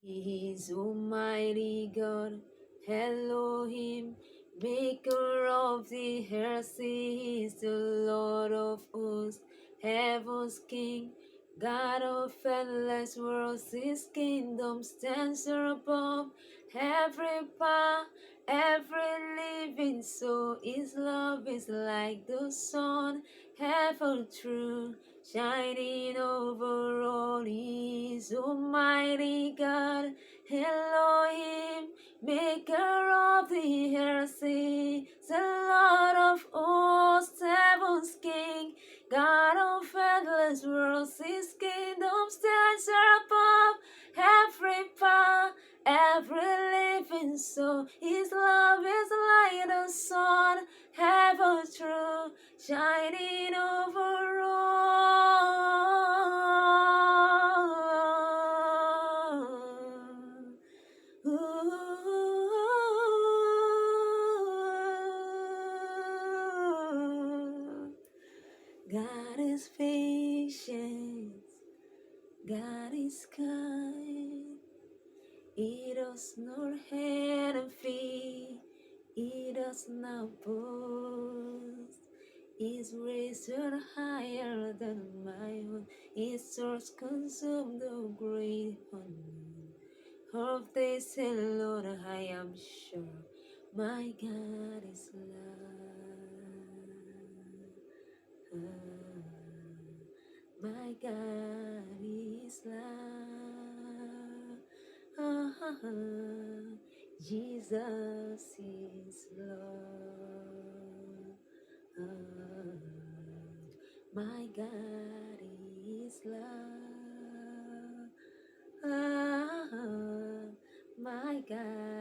He is Almighty God, Elohim, Maker of the earth. He is the Lord of hosts, Heaven's King, God of endless worlds. His kingdom stands above every power, every living soul. His love is like the sun, ever true, shining over all. He is Almighty God, Elohim, Maker of the earth. He is the Lord of hosts, Heaven's King, God of endless worlds. His kingdom stands above every power, every living soul. His love is like the sun, ever true, shining over all. God is patient, God is kind. He does not envy, he does not boast. His ways are higher than my own. His thoughts consume the great unknown. Of this, Lord, I am sure my God is love. My God is love. Jesus is love. My God is love. My God